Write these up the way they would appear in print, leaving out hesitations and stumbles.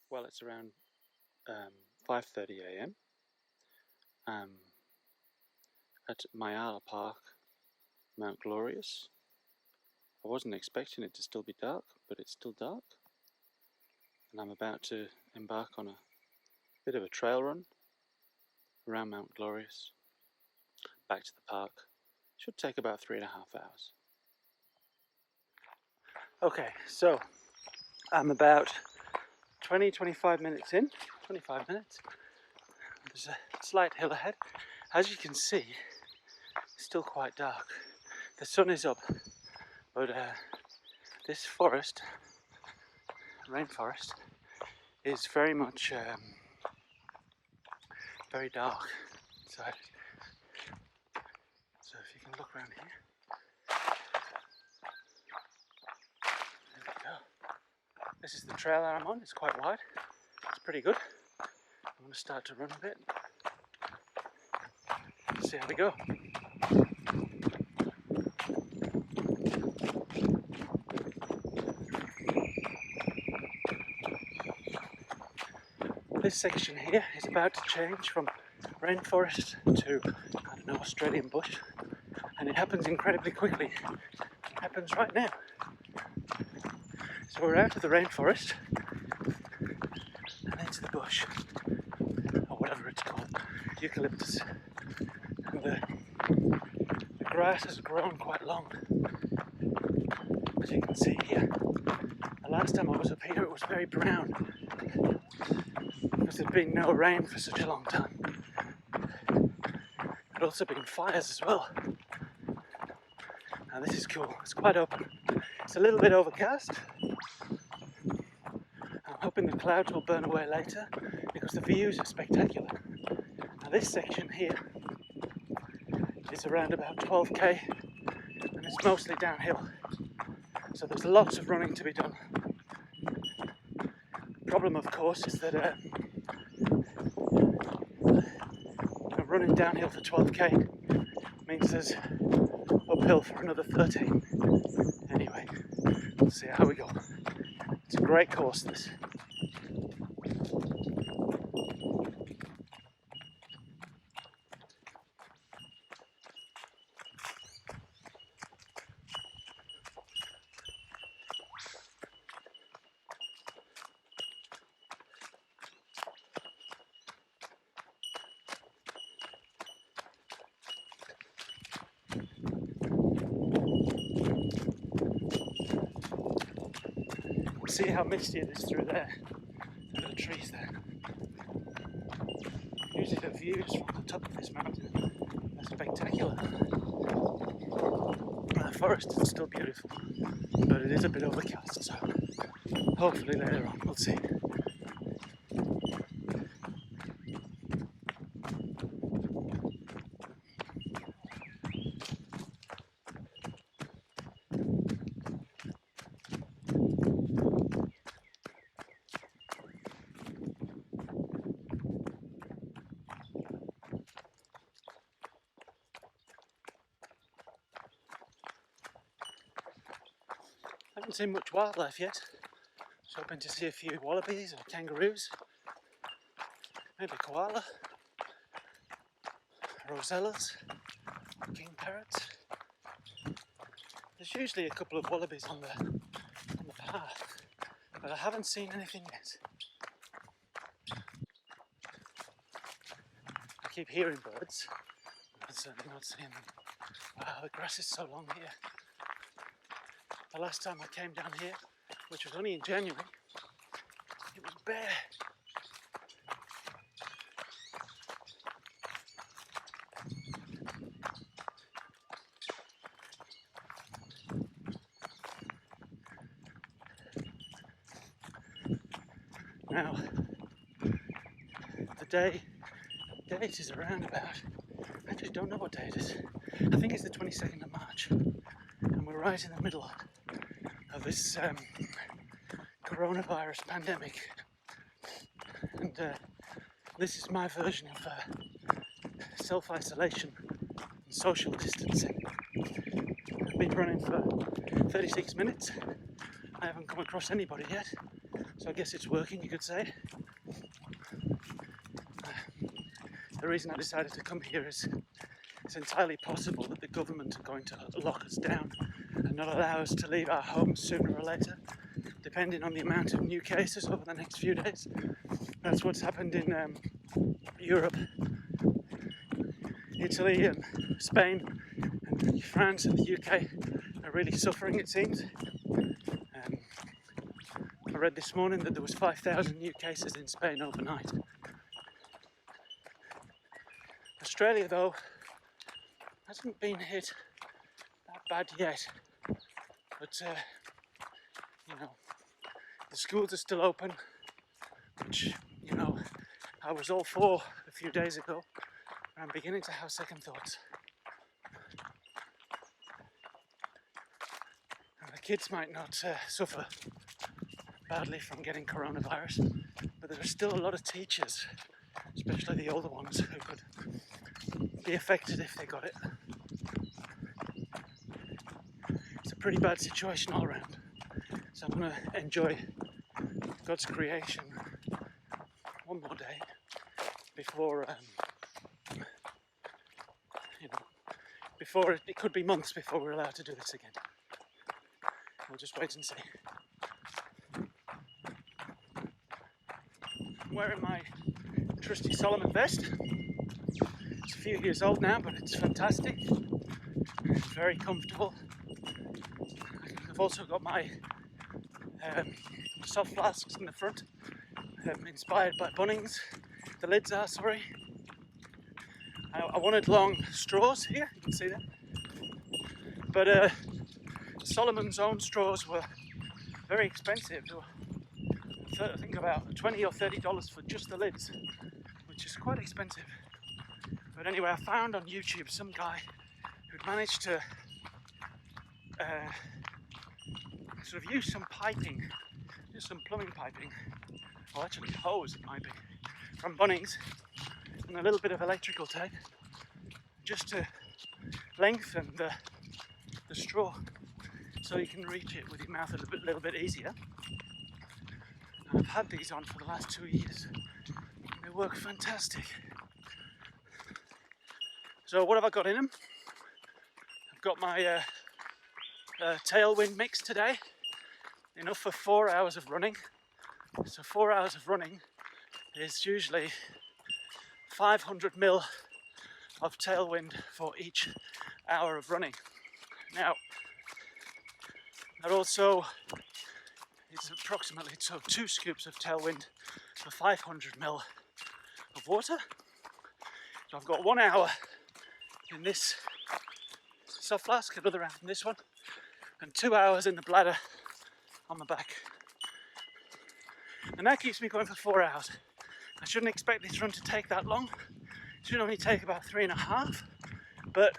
Well, it's around 5:30 a.m. At Mayala Park, Mount Glorious. I wasn't expecting it to still be dark, but it's still dark. And I'm about to embark on a bit of a trail run around Mount Glorious, back to the park. Should take about 3.5 hours. Okay, so I'm about 20-25 minutes in, 25 minutes. There's a slight hill ahead. As you can see, it's still quite dark. The sun is up, but this forest, rainforest, is very much very dark inside. So if you can look around here, there we go. This is the trail that I'm on. It's quite wide. It's pretty good. I'm going to start to run a bit. See how we go. This section here is about to change from rainforest to, I don't know, Australian bush, and it happens incredibly quickly. It happens right now. So we're out of the rainforest and into the bush, or whatever it's called, eucalyptus. And the grass has grown quite long, as you can see here. The last time I was up here it was very brown, because there'd been no rain for such a long time. There'd also been fires as well. Now this is cool, it's quite open. It's a little bit overcast. I'm hoping the clouds will burn away later, because the views are spectacular. Now this section here is around about 12k, and it's mostly downhill. So there's lots of running to be done. The problem, of course, is that running downhill for 12k means there's uphill for another 13. Anyway, we'll see how we go. It's a great course, this. See how misty it is through there. Look at the trees there. Usually the views from the top of this mountain are spectacular. The forest is still beautiful, but it is a bit overcast, so hopefully later on we'll see. I haven't seen much wildlife yet. Just hoping to see a few wallabies or kangaroos, maybe koala, rosellas, king parrots. There's usually a couple of wallabies on the path, but I haven't seen anything yet. I keep hearing birds, but certainly not seeing them. Wow, the grass is so long here. The last time I came down here, which was only in January, it was bare. Now, the date is around about, I actually don't know what day it is. I think it's the 22nd of March, and we're right in the middle of this coronavirus pandemic. And this is my version of self-isolation and social distancing. I've been running for 36 minutes. I haven't come across anybody yet, So I guess it's working, you could say. The reason I decided to come here is it's entirely possible that the government are going to lock us down and not allow us to leave our homes sooner or later, depending on the amount of new cases over the next few days. That's what's happened in Europe. Italy and Spain and France and the UK are really suffering, it seems. I read this morning that there was 5,000 new cases in Spain overnight. Australia, though, hasn't been hit that bad yet. But, the schools are still open, which, I was all for a few days ago. I'm beginning to have second thoughts. And the kids might not suffer badly from getting coronavirus, but there are still a lot of teachers, especially the older ones, who could be affected if they got it. It's a pretty bad situation all around. So I'm going to enjoy God's creation one more day before it could be months before we're allowed to do this again. We'll just wait and see. I'm wearing my trusty Solomon vest. It's a few years old now, but it's fantastic. It's very comfortable. I've also got my soft flasks in the front, inspired by Bunnings. The lids are, sorry. I wanted long straws here, you can see that. But Solomon's own straws were very expensive. They were, I think, about $20 or $30 for just the lids, which is quite expensive. But anyway, I found on YouTube some guy who'd managed to sort of use some piping, just some plumbing piping, or actually hose it might be, from Bunnings, and a little bit of electrical tape, just to lengthen the straw so you can reach it with your mouth a little bit easier. And I've had these on for the last 2 years and they work fantastic. So what have I got in them? I've got my tailwind mix today, enough for 4 hours of running. So 4 hours of running is usually 500 mil of tailwind for each hour of running. Now, that also is approximately 2 scoops of tailwind for 500 mil of water. So I've got 1 hour in this soft flask, another hour in this one, and 2 hours in the bladder on the back. And that keeps me going for 4 hours. I shouldn't expect this run to take that long. It should only take about 3.5, but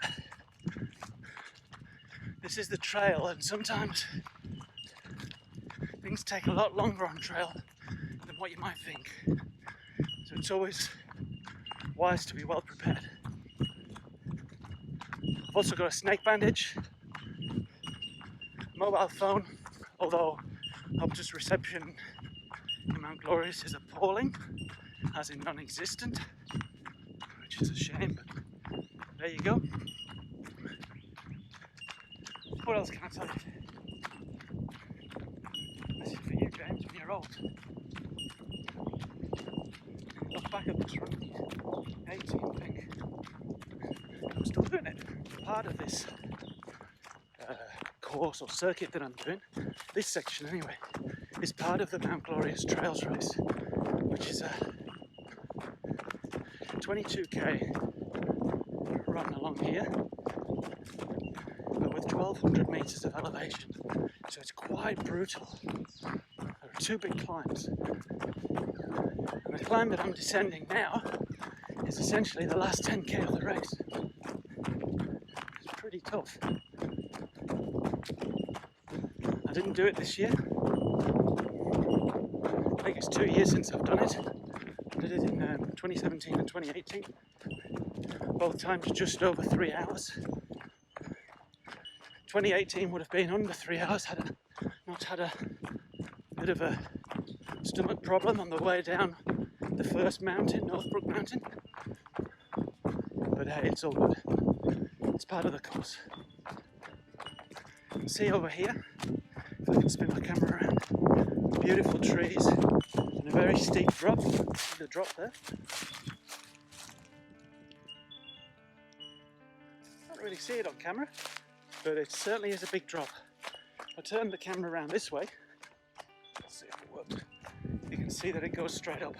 this is the trail, and sometimes things take a lot longer on trail than what you might think. So it's always wise to be well prepared. I've also got a snake bandage, mobile phone, although Optus reception in Mount Glorious is appalling, as in non-existent, which is a shame, but there you go. What else can I tell you? This is for you, James, when you're old. Look back at this run, 18 thing. I'm still doing it. Part of this course or circuit that I'm doing, this section anyway, is part of the Mount Glorious Trails race, which is a 22k run along here, but with 1200 metres of elevation, so it's quite brutal. There are 2 big climbs, and the climb that I'm descending now is essentially the last 10k of the race. It's pretty tough. I didn't do it this year. I think it's 2 years since I've done it. I did it in 2017 and 2018. Both times just over 3 hours. 2018 would have been under 3 hours had I not had a bit of a stomach problem on the way down the first mountain, Northbrook Mountain. But hey, it's all good. It's part of the course. See over here, if I can spin my camera around, beautiful trees and a very steep drop. See the drop there? Can't really see it on camera, but it certainly is a big drop. If I turn the camera around this way, let's see if it works. You can see that it goes straight up.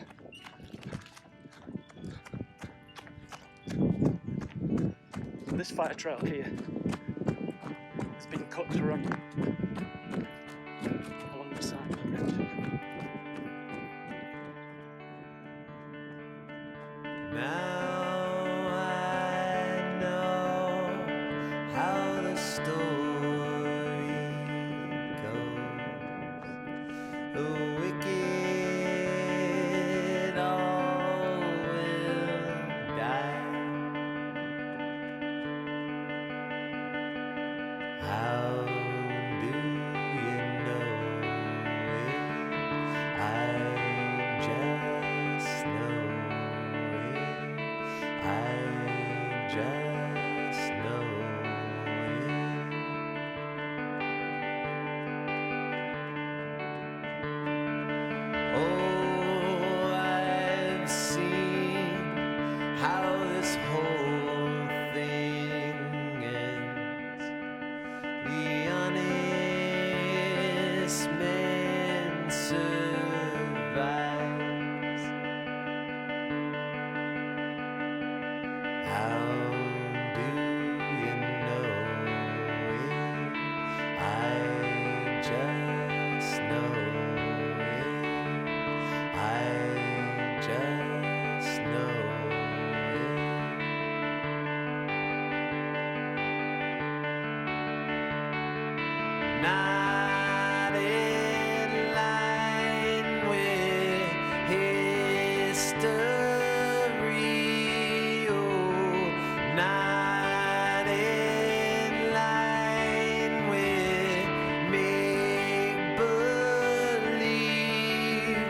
This fire trail here has been cut to run along the side of the mountain. Now I know how the story goes. The wicked all will die. How do you know it? I just know it. I just know it. Oh, I've seen how this whole thing ends. The honest man survives. How do you know it? I just know it. I just know it. Not in line with history, oh, not in line with make-believe,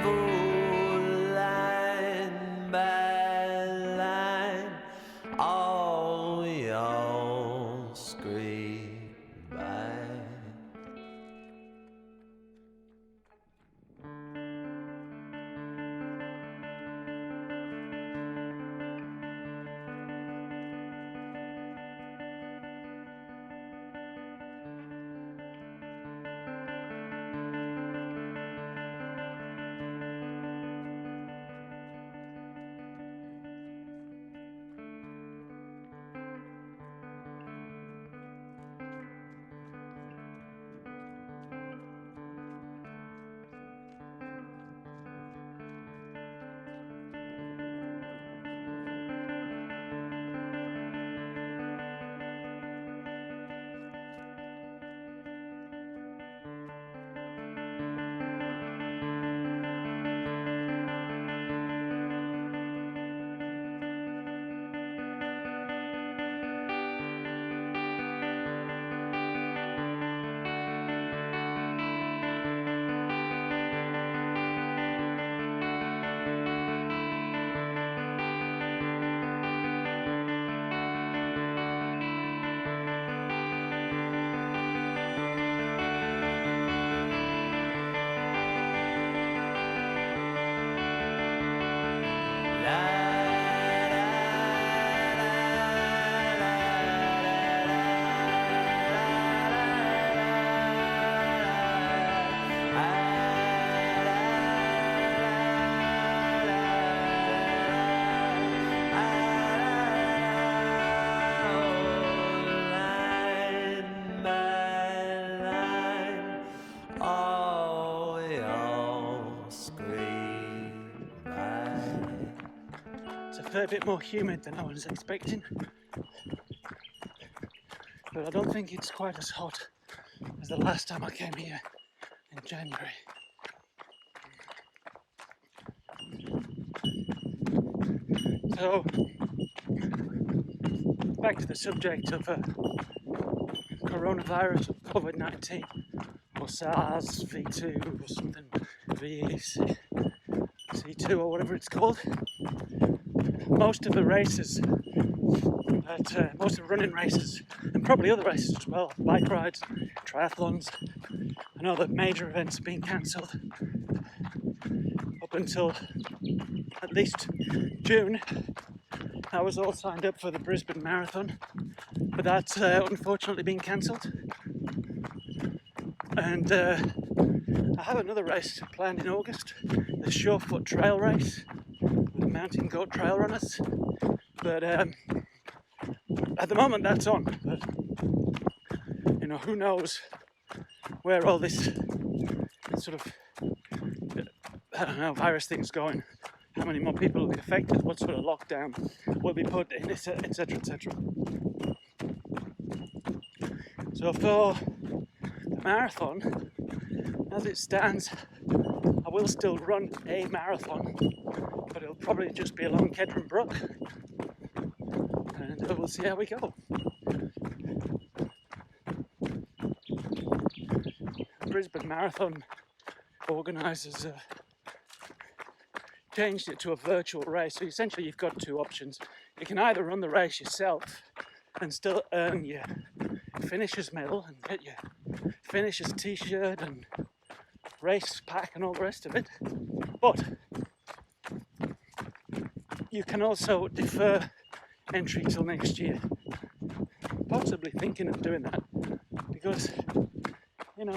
oh, line by line, all y'all scrape by. It's a fair bit more humid than I was expecting, but I don't think it's quite as hot as the last time I came here in January. So, back to the subject of coronavirus, COVID-19. or SARS V2 or something, VC2 or whatever it's called. Most of the races, most of the running races, and probably other races as well, bike rides, triathlons, I know that major events are being cancelled up until at least June. I was all signed up for the Brisbane Marathon, but that's unfortunately been cancelled. And I have another race planned in August, the Surefoot Trail Race with the Mountain Goat Trail Runners. But at the moment that's on. But who knows where all this sort of virus thing's going. How many more people will be affected? What sort of lockdown will be put in, etc., etc. So for the marathon, as it stands, I will still run a marathon, but it'll probably just be along Kedron Brook, and we'll see how we go. Brisbane Marathon organisers changed it to a virtual race, so essentially you've got two options. You can either run the race yourself and still earn your finisher's medal and get your finisher's t-shirt and race pack and all the rest of it, but you can also defer entry till next year. Possibly thinking of doing that because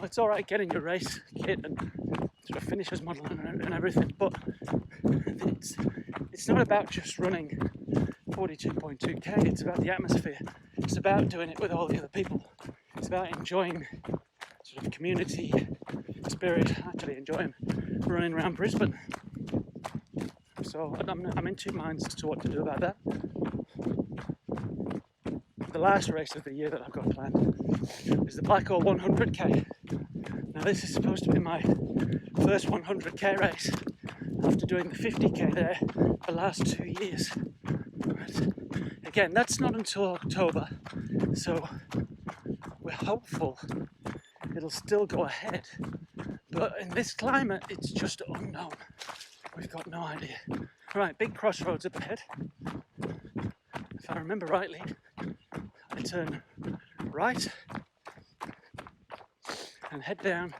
it's alright getting your race kit and sort of finisher's model and everything, but it's not about just running 42.2k, it's about the atmosphere. It's about doing it with all the other people. It's about enjoying sort of community spirit, actually enjoying running around Brisbane. So I'm in two minds as to what to do about that. The last race of the year that I've got planned is the Blackall 100k. Now this is supposed to be my first 100k race after doing the 50k there the last 2 years. But again, that's not until October, so we're hopeful it'll still go ahead. But in this climate, it's just unknown. We've got no idea. Right, big crossroads up ahead. If I remember rightly, I turn right and head down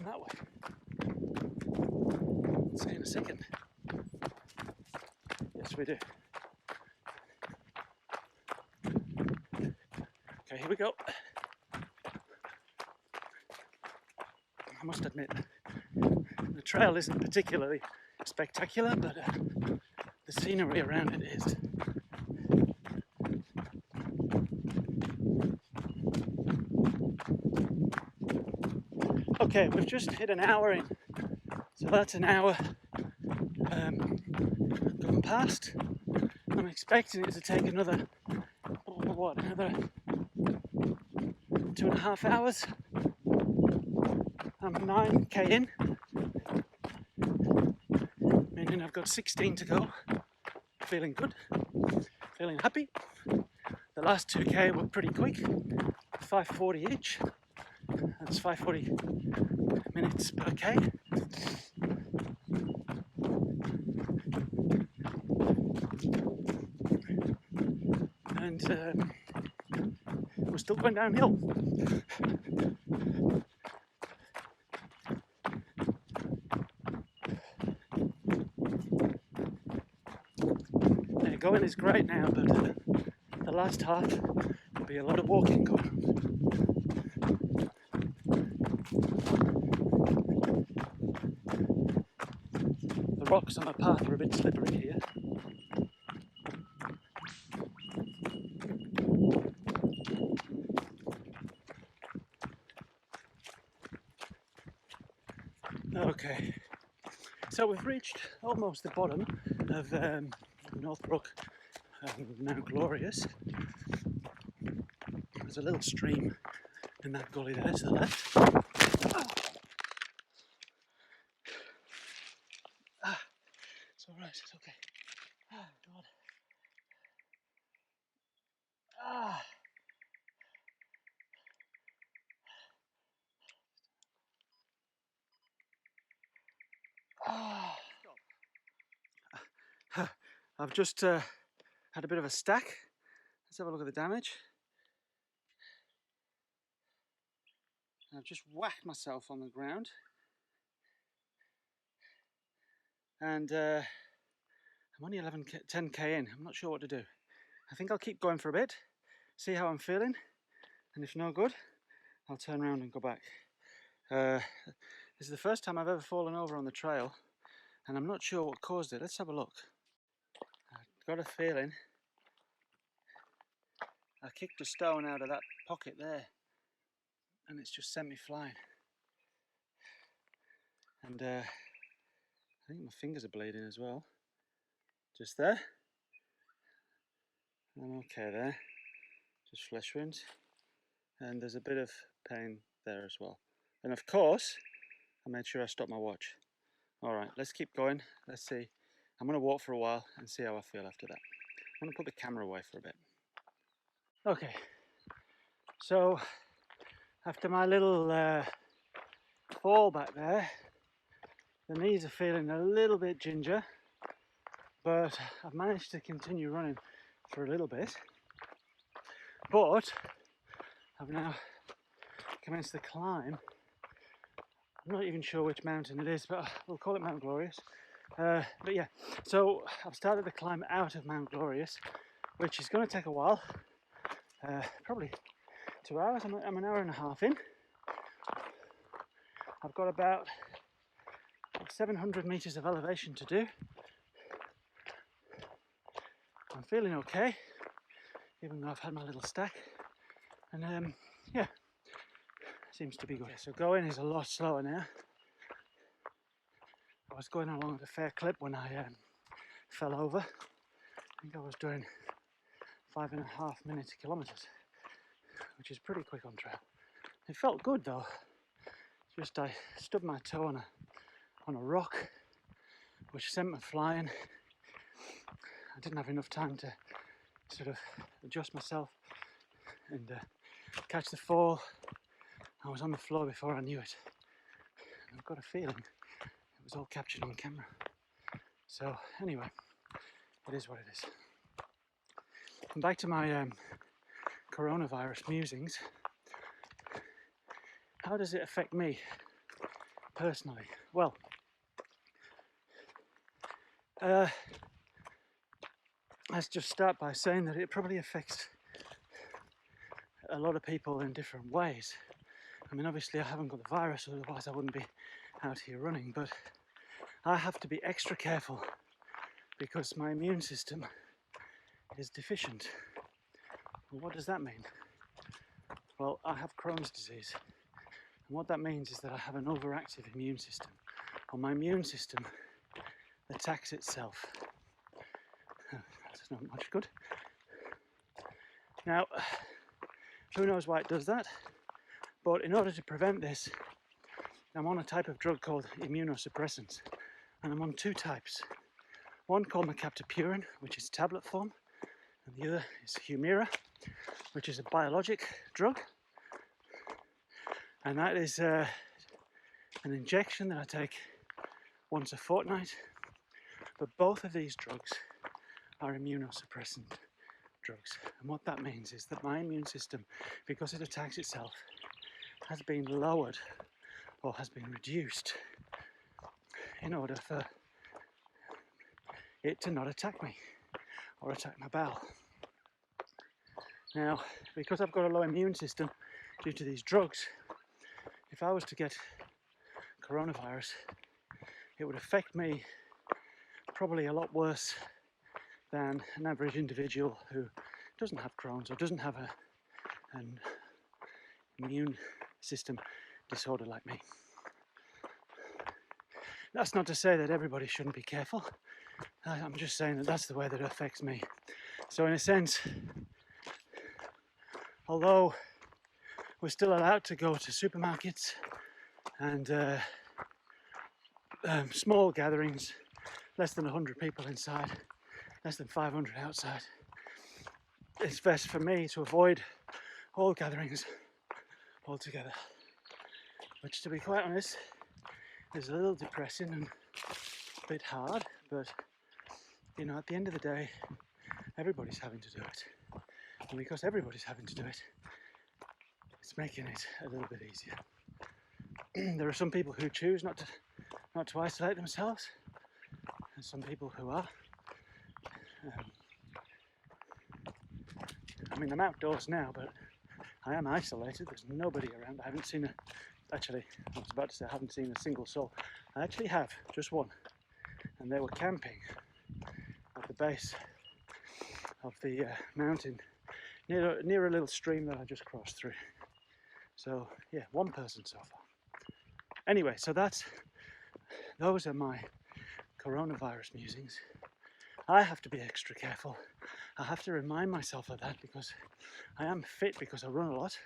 that way. See you in a second. Yes, we do. Okay, here we go. I must admit, the trail isn't particularly spectacular, but the scenery around it is. Okay, we've just hit an hour in, so that's an hour gone past. I'm expecting it to take another 2.5 hours. I'm 9k in, meaning I've got 16 to go. Feeling good, feeling happy. The last 2k were pretty quick, 5:40 each. That's 5:40 minutes per k. And we're still going downhill. Going is great now, but the last half will be a lot of walking going on. The rocks on the path are a bit slippery here. Okay, so we've reached almost the bottom of Northbrook, now glorious. There's a little stream in that gully there to the left. It's alright, it's okay. God. I've just had a bit of a stack. Let's have a look at the damage. I've just whacked myself on the ground. And I'm only 10k in. I'm not sure what to do. I think I'll keep going for a bit, see how I'm feeling, and if no good, I'll turn around and go back. This is the first time I've ever fallen over on the trail, and I'm not sure what caused it. Let's have a look. I've got a feeling I kicked a stone out of that pocket there, and it's just sent me flying. And I think my fingers are bleeding as well. Just there. I'm okay there. Just flesh wounds. And there's a bit of pain there as well. And of course, I made sure I stopped my watch. All right, let's keep going. Let's see. I'm going to walk for a while and see how I feel after that. I'm going to put the camera away for a bit. Okay, so after my little fall back there, the knees are feeling a little bit ginger, but I've managed to continue running for a little bit. But I've now commenced the climb. I'm not even sure which mountain it is, but we'll call it Mount Glorious. But yeah, so I've started the climb out of Mount Glorious, which is going to take a while, probably 2 hours. I'm an hour and a half in. I've got about 700 meters of elevation to do. I'm feeling okay, even though I've had my little stack, and yeah, seems to be good. Okay, so going is a lot slower now. I was going along at a fair clip when I fell over. I think I was doing 5.5 minutes kilometers, which is pretty quick on trail. It felt good though. Just I stubbed my toe on a rock, which sent me flying. I didn't have enough time to sort of adjust myself and catch the fall. I was on the floor before I knew it. I've got a feeling it was all captured on camera. So anyway, it is what it is. And back to my coronavirus musings. How does it affect me personally? Well, let's just start by saying that it probably affects a lot of people in different ways. I mean, obviously I haven't got the virus, otherwise I wouldn't be out here running, but I have to be extra careful because my immune system is deficient. And what does that mean? Well, I have Crohn's disease, and what that means is that I have an overactive immune system. Well, my immune system attacks itself. That's not much good. Now, who knows why it does that? But in order to prevent this, I'm on a type of drug called immunosuppressants, and I'm on two types. One called mercaptopurine, which is tablet form, and the other is Humira, which is a biologic drug, and that is an injection that I take once a fortnight. But both of these drugs are immunosuppressant drugs, and what that means is that my immune system, because it attacks itself, has been lowered or has been reduced in order for it to not attack me or attack my bowel. Now, because I've got a low immune system due to these drugs, if I was to get coronavirus, it would affect me probably a lot worse than an average individual who doesn't have Crohn's or doesn't have an immune system disorder like me. That's not to say that everybody shouldn't be careful. I'm just saying that that's the way that it affects me. So in a sense, although we're still allowed to go to supermarkets and small gatherings, less than 100 people inside, less than 500 outside, it's best for me to avoid all gatherings altogether. Which, to be quite honest, is a little depressing and a bit hard, but you know, at the end of the day, everybody's having to do it. And because everybody's having to do it, it's making it a little bit easier. There are some people who choose not to isolate themselves, and some people who are. I mean, I'm outdoors now, but I am isolated. There's nobody around. I haven't seen actually, I was about to say I haven't seen a single soul. I actually have, just one. And they were camping at the base of the mountain near a little stream that I just crossed through. So yeah, one person so far. Anyway, so those are my coronavirus musings. I have to be extra careful. I have to remind myself of that because I am fit because I run a lot.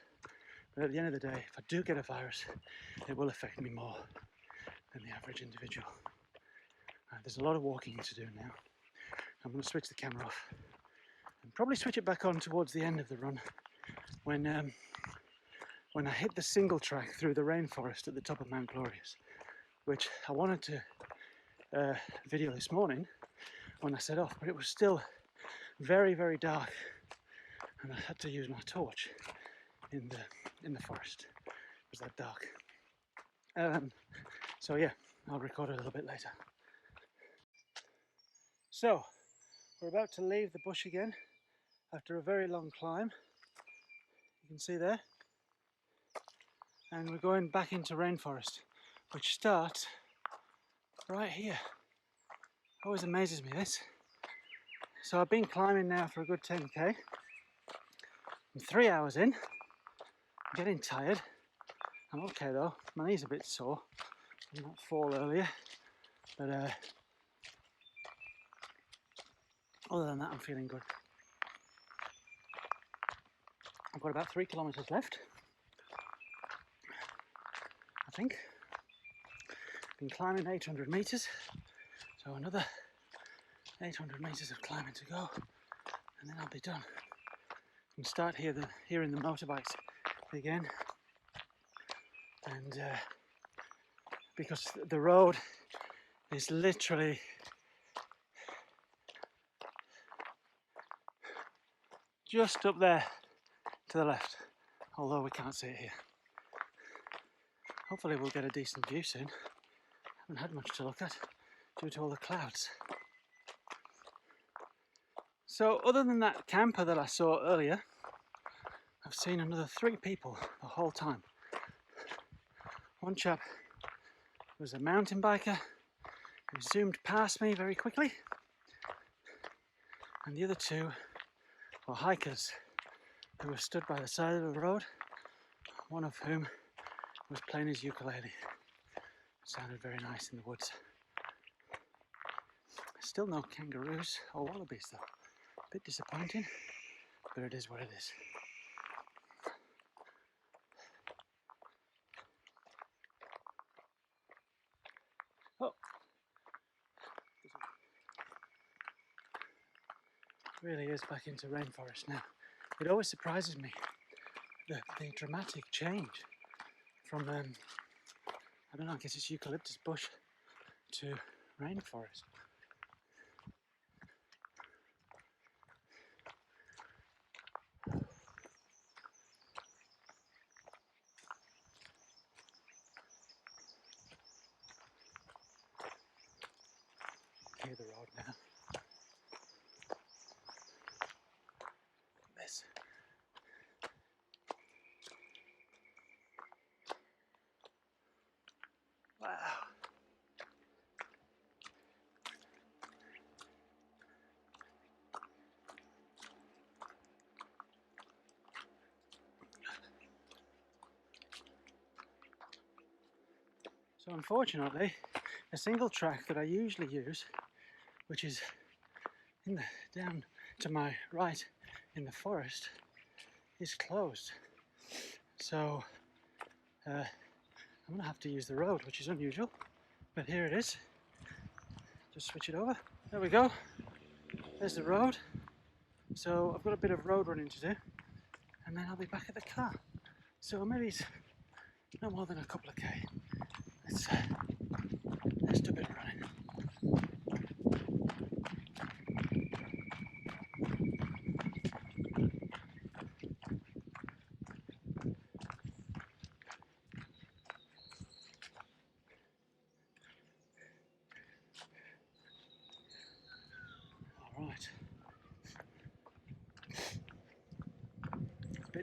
But at the end of the day, if I do get a virus, it will affect me more than the average individual. There's a lot of walking to do now. I'm going to switch the camera off and probably switch it back on towards the end of the run when I hit the single track through the rainforest at the top of Mount Glorious, which I wanted to video this morning when I set off, but it was still very, very dark, and I had to use my torch in the forest. It was that dark. So yeah, I'll record it a little bit later. So we're about to leave the bush again after a very long climb. You can see there, and we're going back into rainforest, which starts right here. Always amazes me this. So I've been climbing now for a good 10k. I'm 3 hours in. I'm getting tired. I'm okay though. My knee's a bit sore from that fall earlier, but other than that, I'm feeling good. I've got about 3 kilometers left, I think. Been climbing 800 meters, so another 800 meters of climbing to go, and then I'll be done. And start hearing the motorbikes again, and because the road is literally just up there to the left, although we can't see it here. Hopefully we'll get a decent view soon. Haven't had much to look at due to all the clouds. So other than that camper that I saw earlier, I've seen another 3 people the whole time. One chap was a mountain biker who zoomed past me very quickly, and the other 2 were hikers who were stood by the side of the road, one of whom was playing his ukulele. It sounded very nice in the woods. Still no kangaroos or wallabies though. A bit disappointing, but it is what it is. Oh, it really is back into rainforest now. It always surprises me the dramatic change from I don't know, I guess it's eucalyptus bush to rainforest. Hear the road now. This. Wow. So unfortunately, a single track that I usually use, which is down to my right in the forest, is closed. So I'm going to have to use the road, which is unusual, but here it is. Just switch it over. There we go. There's the road. So I've got a bit of road running to do, and then I'll be back at the car. So maybe it's no more than a couple of k. Let's do a bit of running.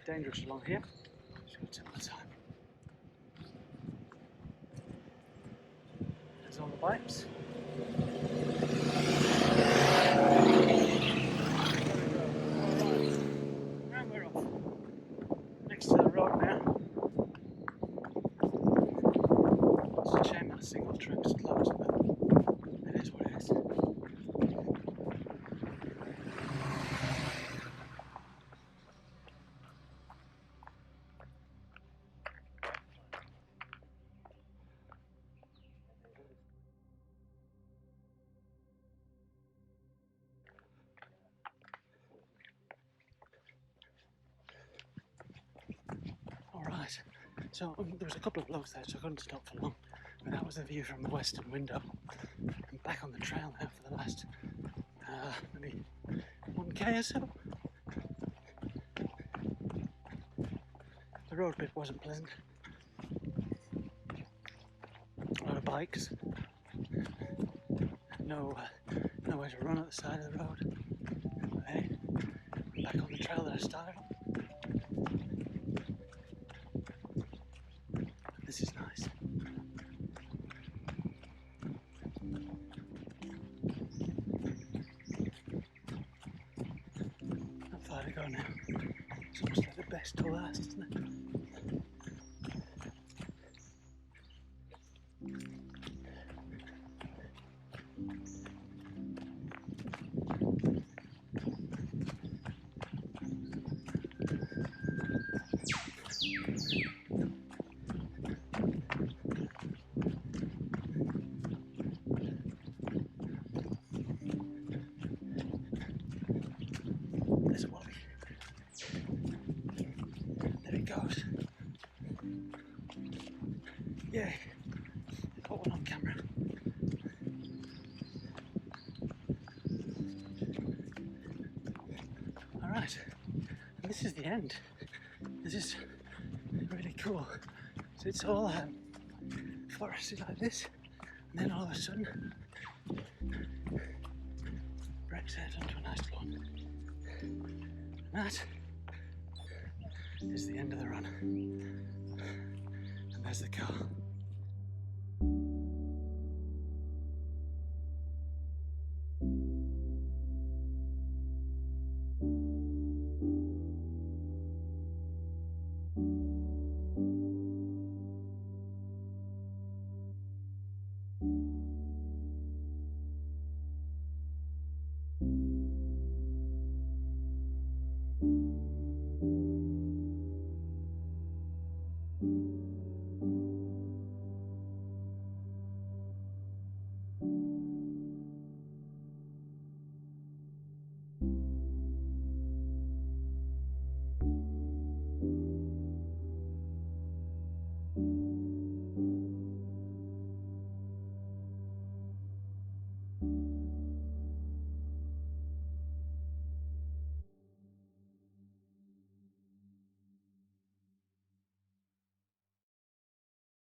bit dangerous along here. Just got to take my time. There's all the bikes. And we're off. Next to the road now. It's a shame that a single trip's closed, but it is what it is. Alright, so there was a couple of blokes there, so I couldn't stop for long. But that was the view from the western window. I'm back on the trail now for the last maybe 1k or so. The road bit wasn't pleasant. A lot of bikes. Nowhere to run at the side of the road. But hey, I'm back on the trail that I started on. This is nice. How far to go now? It's almost like the best to last, isn't it? There's a wally. There it goes. Yay! Got one on camera. Alright, and this is the end. This is really cool. So it's all forested like this, and then all of a sudden breaks out onto a nice lawn. And that is the end of the run. And there's the car.